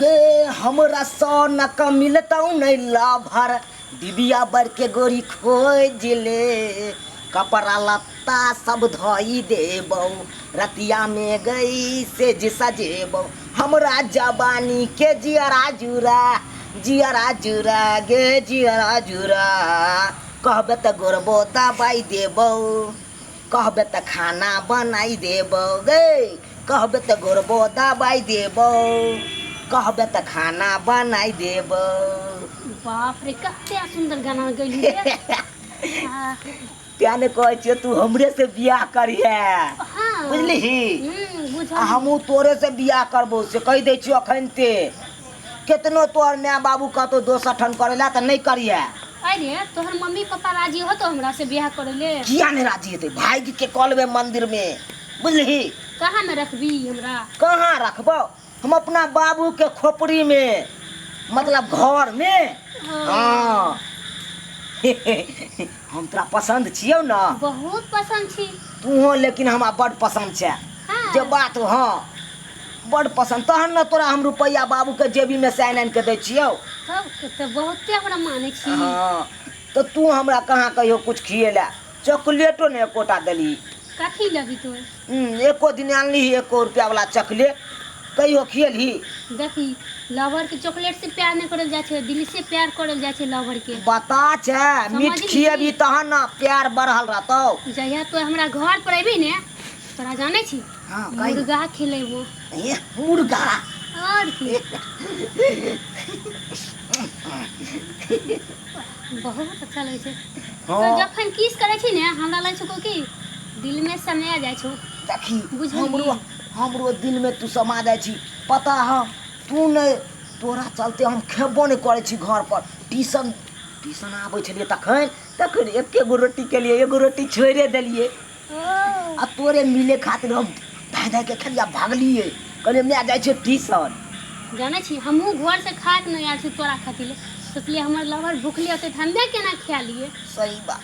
गे हमरा सोना का मिलता नहीं लाभर दिबिया बर के गोरी खोज ले कपड़ा लत्ता सब धोई देबौ रतिया में गई से सजेबौ हमरा जवानी के जियरा जुरा गे जियरा जुरा कहबे त गोरबो दबाई देबौ कहबे त खाना बनाई देबौ गे कहबे त गोरबो दबाई देबौ कहबे त खाना बनाई देबौ। बाप रे कते सुंदर गाना गैली रे। क्या ने कहै छियै तू हमरे से बियाह करिहे हाँ बुझली बुझल हमहू तोरे से बियाह करबो से कह दै छियो अखनते केतनो तोहर माय बाबू कहतो दोसर ठन करेला त नहीं करिहे। अरे तोहर मम्मी पापा राजी हो तो हमरा से बियाह करे ले किया नहीं राजी हेतै भाई के कॉलवे मंदिर में बुझली कहाँ में रखबी हमरा कहाँ रखबो हम अपना बाबू के खोपड़ी में मतलब घर में। हाँ हम तोरा पसंद छियौ ना बहुत पसंद छी तू हो लेकिन हमरा बड़ पसंद छै हाँ। जे बात हाँ बड़ पसंद तहन न तोरा हम रुपया बाबू के जेबी में साइन आनि के दै छियौ तब तो बहुते हमरा माने छी। हाँ तो तू हमरा कहाँ कहियो कुछ खिएला चॉकलेटो ने एकोटा देली कथी लगी तो एको दिन आनली 1 रुपया वाला चॉकलेट कहियो खिएलही देखी लवर के चॉकलेट से प्यार नहीं करल जाय छै दिल से प्यार करल जाय छै लवर के बता छै मीठ समझली? खिएबी तहन ना प्यार बढ़ल रहतौ। जहिया तो हमरा घर पर अबी ने तोरा जाने छी हाँ, कही। मुर्गा खिलेबो ये मुर्गा और की बहुत अच्छा लगे छै हाँ। तो जखन किस करे छी ने हमरा लगे छै कि दिल में समा जाय छै देखी बुझली? हमरो दिल में तू समा जाइ छी पता है तू नहीं तोरा चलते हम खेबो नहीं करे छी घर पर ट्यूशन आबै छलिए तखन एके गो रोटी के लिए एगो रोटी छोड़े देलिए आ तोरे मिले खातिर हम धाय के खलिया भागलिए कहलिए मैं जाइ छै ट्यूशन जाने छी हमहू घर से खा के नहीं आयल छी तोरा खातिर सोचलिए हमर लवर भूखले होते त हमे केना खा लिए। सही बात